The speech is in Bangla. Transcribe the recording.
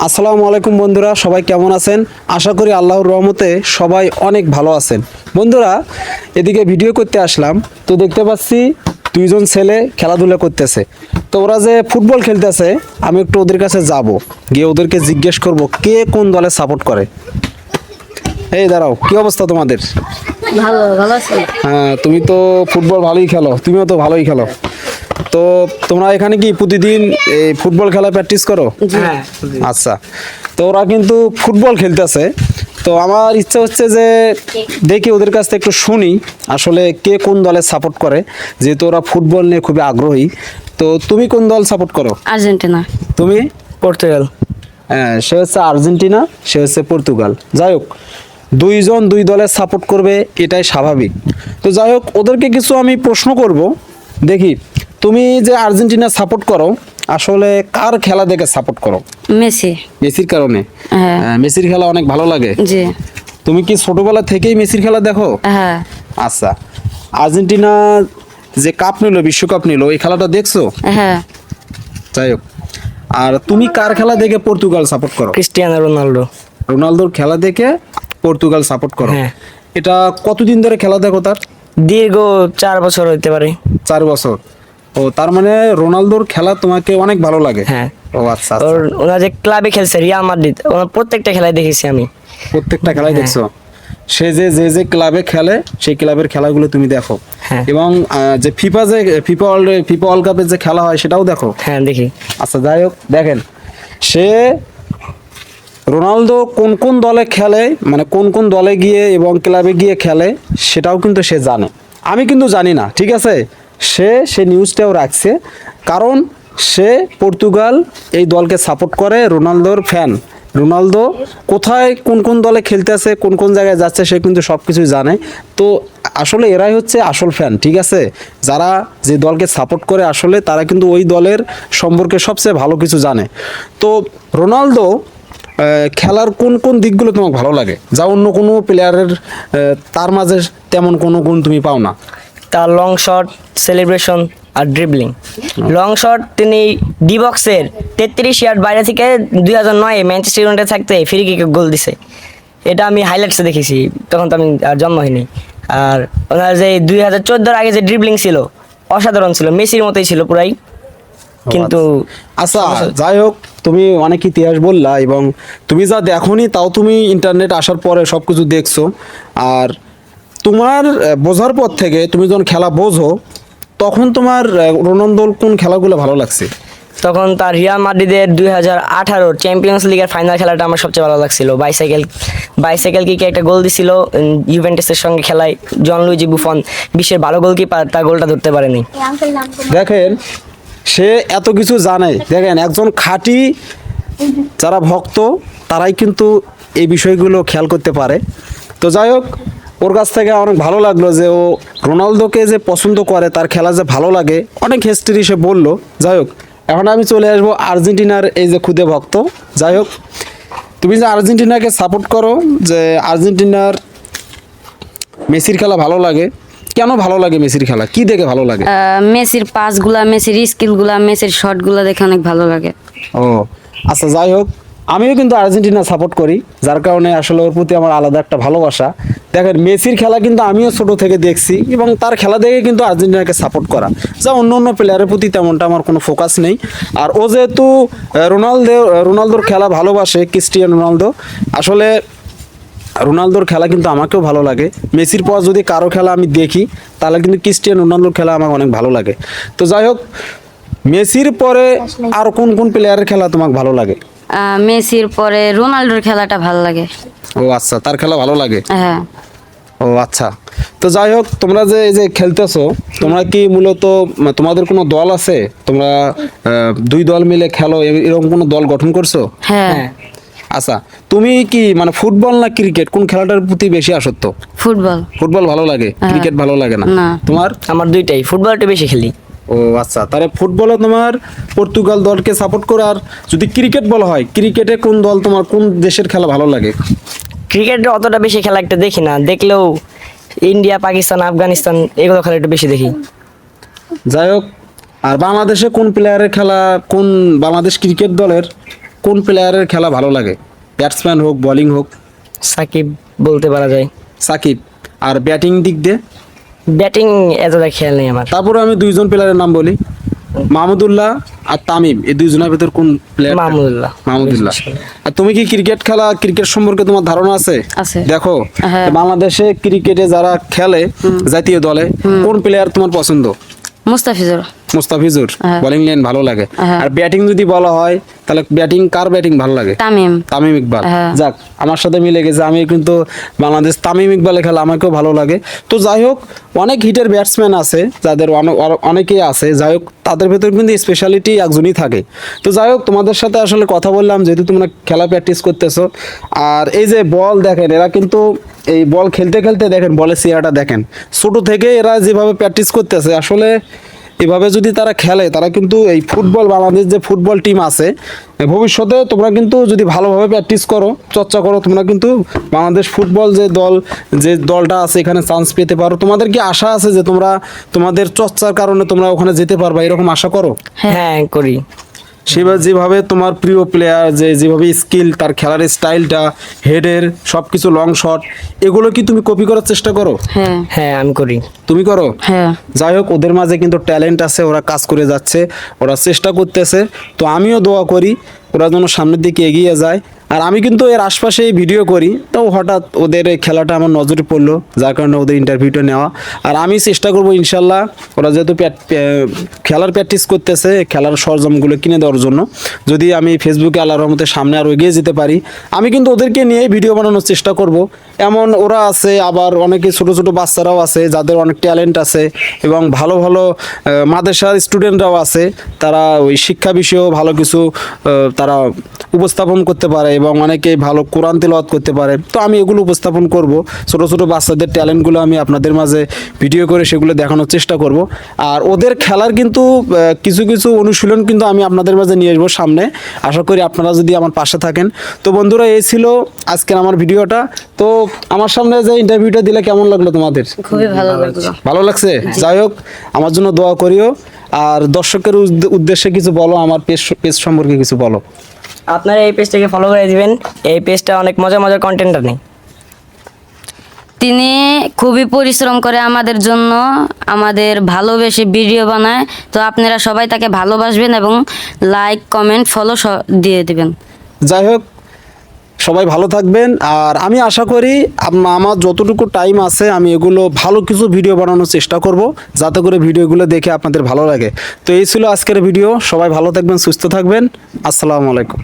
আসসালামু আলাইকুম বন্ধুরা, সবাই কেমন আছেন? আশা করি আল্লাহর রহমতে সবাই অনেক ভালো আছেন। বন্ধুরা, এদিকে ভিডিও করতে আসলাম, তো দেখতে পাচ্ছি দুইজন ছেলে খেলাধুলা করতেছে। তো ওরা যে ফুটবল খেলতেছে, আমি একটু ওদের কাছে যাব, গিয়ে ওদেরকে জিজ্ঞেস করব কে কোন দলে সাপোর্ট করে। এই দাঁড়াও, কি অবস্থা তোমাদের? ভালো ভালো আছি। হ্যাঁ, তুমি তো ফুটবল ভালোই খেলো, তুমিও তো ভালোই খেলো। তো তোমরা এখানে কি প্রতিদিন এই ফুটবল খেলা প্র্যাকটিস করো? হ্যাঁ। আচ্ছা, তো ওরা কিন্তু ফুটবল খেলতেছে, তো আমার ইচ্ছা হচ্ছে যে দেখি ওদের কাছ থেকে একটু শুনি আসলে কে কোন দলে সাপোর্ট করে, যেহেতু ওরা ফুটবল নিয়ে খুবই আগ্রহী। তো তুমি কোন দল সাপোর্ট করো? আর্জেন্টিনা। তুমি? পর্তুগাল। হ্যাঁ, সে হচ্ছে আর্জেন্টিনা, সে হচ্ছে পর্তুগাল। যাই হোক, দুইজন দুই দলে সাপোর্ট করবে, এটাই স্বাভাবিক। তো যাই হোক, ওদেরকে কিছু আমি প্রশ্ন করব। দেখি, তুমি যে আর্জেন্টিনা সাপোর্ট করো, আসলে কার খেলা দেখে সাপোর্ট করো? মেসি। মেসির কারণে? হ্যাঁ। মেসির খেলা অনেক ভালো লাগে। জি। তুমি কি ছোটবেলা থেকেই মেসির খেলা দেখো? হ্যাঁ। আচ্ছা, আর্জেন্টিনা যে কাপ নিল, বিশ্বকাপ নিল, এই খেলাটা দেখছো? হ্যাঁ। যাই হোক, আর তুমি কার খেলা দেখে পর্তুগাল সাপোর্ট করো? Cristiano Ronaldo. রোনালদোর খেলা দেখে পর্তুগাল সাপোর্ট করো? হ্যাঁ। এটা কতদিন ধরে খেলা দেখো তার? দীর্ঘ 4 বছর হইতে পারে। 4 বছর। ও, তার মানে রোনালদোর খেলা তোমাকে অনেক ভালো লাগে? হ্যাঁ। ও আচ্ছা আচ্ছা। ওর ওনার যে ক্লাবে খেলছে রিয়াল মাদ্রিদ, ওনার প্রত্যেকটা খেলায় দেখেছি আমি। প্রত্যেকটা খেলাই হ্যাঁ। দেখছো? সে যে ক্লাবে খেলে, সেই ক্লাবের খেলাগুলো তুমি দেখো? হ্যাঁ। এবং যে ফিফা ওয়ার্ল্ড কাপের যে খেলা হয় সেটাও দেখো? হ্যাঁ, দেখি। আচ্ছা, যাই হোক, দেখেন সে রোনালদো কোন কোন দলে খেলে, মানে কোন কোন দলে গিয়ে এবং ক্লাবে গিয়ে খেলে, সেটাও কিন্তু সে জানে। আমি কিন্তু জানি না, ঠিক আছে? সে নিউজটাও রাখছে, কারণ সে পর্তুগাল এই দলকে সাপোর্ট করে, রোনালদোর ফ্যান। রোনালদো কোথায় কোন কোন দলে খেলতেছে, কোন কোন জায়গায় যাচ্ছে, সে কিন্তু সব কিছুই জানে। তো আসলে এরাই হচ্ছে আসল ফ্যান, ঠিক আছে? যারা যে দলকে সাপোর্ট করে, আসলে তারা কিন্তু ওই দলের সম্পর্কে সবচেয়ে ভালো কিছু জানে। তো রোনালদো খেলার কোন কোন দিকগুলো তোমার ভালো লাগে, যা অন্য কোনো প্লেয়ারের তার মাঝে তেমন কোনো গুণ তুমি পাও না? তার লং শট, সেলিব্রেশন আর ড্রিবলিং। লং শট, তিনি ডি বক্সের 33 ইয়ার্ড বাইরে থেকে 2009-এ ম্যানচেস্টার ইউনাইটেড থাকতে ফ্রি কিকে গোল দিছে। এটা আমি হাইলাইটসে দেখেছি, তখন তো আমি আর জন্ম হয়নি। আর ওনার যে 2014-এর আগে যে ড্রিবলিং ছিল, অসাধারণ ছিল, মেসির মতোই ছিল পুরাই। কিন্তু আচ্ছা, যাই হোক, তুমি অনেক ইতিহাস বললা এবং তুমি যা দেখোনি তাও তুমি ইন্টারনেট আসার পরে সব কিছু দেখছো। আর তোমার বোঝার পর থেকে তুমি যখন খেলা বোঝো, তখন তোমার রোনালদোর কোন খেলাগুলো ভালো লাগছে? তখন তার রিয়াল মাদ্রিদের 2018 চ্যাম্পিয়ন্স লিগের ফাইনাল খেলাটা আমার সবচেয়ে ভালো লাগছিল। বাইসাইকেল কিকে একটা গোল দিছিল ইউভেন্টাসের সঙ্গে খেলায়। জন লুইজি বুফন, বিশ্বের ভালো গোলকিপার, তার গোলটা ধরতে পারেনি। দেখেন, সে এত কিছু জানে। দেখেন, একজন খাঁটি যারা ভক্ত, তারাই কিন্তু এই বিষয়গুলো খেয়াল করতে পারে। তো যাই হোক, ওর কাছ থেকে অনেক ভালো লাগলো যে ও রোনালদোকে যে পছন্দ করে, তার খেলা যে ভালো লাগে, অনেক হিস্ট্রি সে বললো। যাই হোক, এখন আমি চলে আসবো আর্জেন্টিনার এই যে খুদে ভক্ত। যাই হোক, তুমি যে আর্জেন্টিনাকে সাপোর্ট করো, যে আর্জেন্টিনার মেসির খেলা ভালো লাগে, কেন ভালো লাগে মেসির খেলা? কি দেখে ভালো লাগে? মেসির পাসগুলা, মেসির স্কিলগুলা, মেসির শটগুলা দেখে অনেক ভালো লাগে। ও আচ্ছা, যাই হোক, আমিও কিন্তু আর্জেন্টিনা সাপোর্ট করি, যার কারণে আসলে ওর প্রতি আমার আলাদা একটা ভালোবাসা। দেখেন, মেসির খেলা কিন্তু আমিও ছোট থেকে দেখছি এবং তার খেলা দেখে কিন্তু আর্জেন্টিনাকে সাপোর্ট করা, যা অন্য অন্য প্লেয়ারের প্রতি তেমনটা আমার কোনো ফোকাস নেই। আর ও যেহেতু রোনালদোর খেলা ভালোবাসে, ক্রিস্টিয়ানো রোনালদো, আসলে রোনালদোর খেলা কিন্তু আমাকেও ভালো লাগে। মেসির পর যদি কারো খেলা আমি দেখি, তাহলে কিন্তু ক্রিস্টিয়ানো রোনালদোর খেলা আমার অনেক ভালো লাগে। তো যাই হোক, মেসির পরে আর কোন কোন প্লেয়ারের খেলা তোমাকে ভালো লাগে? মেসির পরে রোনাল্ডোর খেলাটা ভালো লাগে। ও আচ্ছা, তার খেলা ভালো লাগে। হ্যাঁ। ও আচ্ছা, তো যাই হোক, তোমরা যে এই যে খেলতেছো, তোমরা কি মূলত তোমাদের কোনো দল আছে? তোমরা দুই দল মিলে খেলো, এরকম কোনো দল গঠন করছো? হ্যাঁ। আচ্ছা, তুমি কি মানে ফুটবল না ক্রিকেট, কোন খেলাটার প্রতি বেশি আসক্ত? ফুটবল। ফুটবল ভালো লাগে, ক্রিকেট ভালো লাগে না? না। তোমার? আমার দুইটাই, ফুটবলটা বেশি খেলি। ও আচ্ছা, তাহলে ফুটবলে তোমার পর্তুগাল দলকে সাপোর্ট করো। আর যদি ক্রিকেট বলা হয়, ক্রিকেটে কোন দল, তোমার কোন দেশের খেলা ভালো লাগে? ক্রিকেটে অতটা বেশি খেলা একটা দেখি না, দেখলেও ইন্ডিয়া, পাকিস্তান, আফগানিস্তান এগুলো খেলা একটু বেশি দেখি। যাই হোক, আর বাংলাদেশে কোন প্লেয়ারের খেলা, কোন বাংলাদেশ ক্রিকেট দলের কোন প্লেয়ারের খেলা ভালো লাগে? ব্যাটসম্যান হোক, বোলিং হোক? সাকিব বলতে পারা যায়। সাকিব। আর ব্যাটিং দিক দিয়ে? ব্যাটিং এতটা খেয়াল নেই আমার। তারপরে আমি দুইজন প্লেয়ারের নাম বলি, মাহমুদুল্লাহ আর তামিম, এই দুইজনের ভিতর কোন প্লেয়ার? মাহমুদুল্লাহ। মাহমুদুল্লাহ। আর তুমি কি ক্রিকেট সম্পর্কে তোমার ধারণা আছে? আছে। দেখো, হ্যাঁ। বাংলাদেশে ক্রিকেটে যারা খেলে জাতীয় দলে, কোন প্লেয়ার তোমার পছন্দ? মুস্তাফিজুর। মুস্তাফিজুর। হ্যাঁ। বোলিং লাইন ভালো লাগে। হ্যাঁ। আর ব্যাটিং যদি বলা হয় তাহলে কার ব্যাটিং ভালো লাগে? তামিম। তামিম ইকবাল। হ্যাঁ। যাক, আমার সাথে মিলে গেছে, আমি কিন্তু বাংলাদেশ তামিম ইকবালের খেলা আমাকেও ভালো লাগে। তো যাই হোক, অনেক হিটের ব্যাটসম্যান আছে যাদের অনেকেই আছে, যাই হোক তাদের ভেতর কিন্তু স্পেশালিটি একজনই থাকে। তো যাই হোক, তোমাদের সাথে আসলে কথা বললাম যেহেতু তোমরা খেলা প্র্যাকটিস করতেছো। আর এই যে বল দেখেন, এরা কিন্তু এই বল খেলতে খেলতে দেখেন বলের চেহারাটা দেখেন, ছোট থেকে এরা যেভাবে প্র্যাকটিস করতেছে, আসলে এভাবে যদি তারা খেলে, তারা কিন্তু এই ফুটবল, বাংলাদেশ যে ফুটবল টিম আছে, ভবিষ্যতে তোমরা কিন্তু যদি ভালোভাবে প্র্যাকটিস করো, চর্চা করো, তোমরা কিন্তু বাংলাদেশ ফুটবল যে দলটা আছে এখানে চান্স পেতে পারো। তোমাদের কি আশা আছে যে তোমরা তোমাদের চর্চার কারণে তোমরা ওখানে যেতে পারবা, এরকম আশা করো? হ্যাঁ করি। সেভাবে যেভাবে তোমার প্রিয় প্লেয়ার যেভাবে স্কিল, তার খেলার স্টাইলটা, হেডের সব কিছু, লং শট, এগুলো কি তুমি কপি করার চেষ্টা করো? হ্যাঁ। হ্যাঁ আমি করি। তুমি করো? হ্যাঁ। যাই হোক, ওদের মাঝে কিন্তু ট্যালেন্ট আছে, ওরা কাজ করে যাচ্ছে, ওরা চেষ্টা করতেছে। তো আমিও দোয়া করি ওরা যেন সামনের দিকে এগিয়ে যায়। আর আমি কিন্তু এর আশপাশেই ভিডিও করি, তো হঠাৎ ওদের এই খেলাটা আমার নজরে পড়লো, যার কারণে ওদের ইন্টারভিউটা নেওয়া। আর আমি চেষ্টা করবো ইনশাল্লাহ, ওরা যেহেতু খেলার প্র্যাকটিস করতেছে, খেলার সরঞ্জামগুলো কিনে দেওয়ার জন্য, যদি আমি ফেসবুকে আল্লাহর রহমতে সামনে আরও এগিয়ে যেতে পারি, আমি কিন্তু ওদেরকে নিয়ে ভিডিও বানানোর চেষ্টা করব। এমন ওরা আছে, আবার অনেকে ছোটো ছোটো বাচ্চারাও আছে যাদের অনেক ট্যালেন্ট আছে, এবং ভালো ভালো মাদ্রাসার স্টুডেন্টরাও আছে, তারা ওই শিক্ষা বিষয়েও ভালো কিছু তারা উপস্থাপন করতে পারে, এবং অনেকেই ভালো কোরআন তেলাওয়াত করতে পারে। তো আমি এগুলো উপস্থাপন করব, ছোটো ছোটো বাচ্চাদের ট্যালেন্টগুলো আমি আপনাদের মাঝে ভিডিও করে সেগুলো দেখানোর চেষ্টা করব। আর ওদের খেলার কিন্তু কিছু কিছু অনুশীলন কিন্তু আমি আপনাদের মাঝে নিয়ে আসবো সামনে, আশা করি আপনারা যদি আমার পাশে থাকেন। তো বন্ধুরা, এই ছিল আজকের আমার ভিডিওটা। তো আমার সামনে যে ইন্টারভিউটা দিলে কেমন লাগলো তোমাদের? খুবই ভালো লাগলো। ভালো লাগছে? যাই হোক, আমার জন্য দোয়া করিও। আর দর্শকের উদ্দেশ্যে কিছু বলো, আমার পেজ সম্পর্কে কিছু বলো। আপনারা এই পেজটাকে ফলো করে দিবেন, এই পেজটা অনেক মজার মজার কন্টেন্ট নেই। তিনি খুবই পরিশ্রম করে আমাদের জন্য, আমাদের ভালোবেসে ভিডিও বানায়। তো আপনারা সবাই তাকে ভালোবাসবেন এবং লাইক, কমেন্ট, ফলো দিয়ে দিবেন। যাই হোক, সবাই ভালো থাকবেন। আর আমি আশা করি আমার যতটুকু টাইম আছে আমি এগুলো ভালো কিছু ভিডিও বানানোর চেষ্টা করব, যাতে করে ভিডিওগুলো দেখে আপনাদের ভালো লাগে। তো এই ছিল আজকের ভিডিও। সবাই ভালো থাকবেন, সুস্থ থাকবেন। আসসালামু আলাইকুম।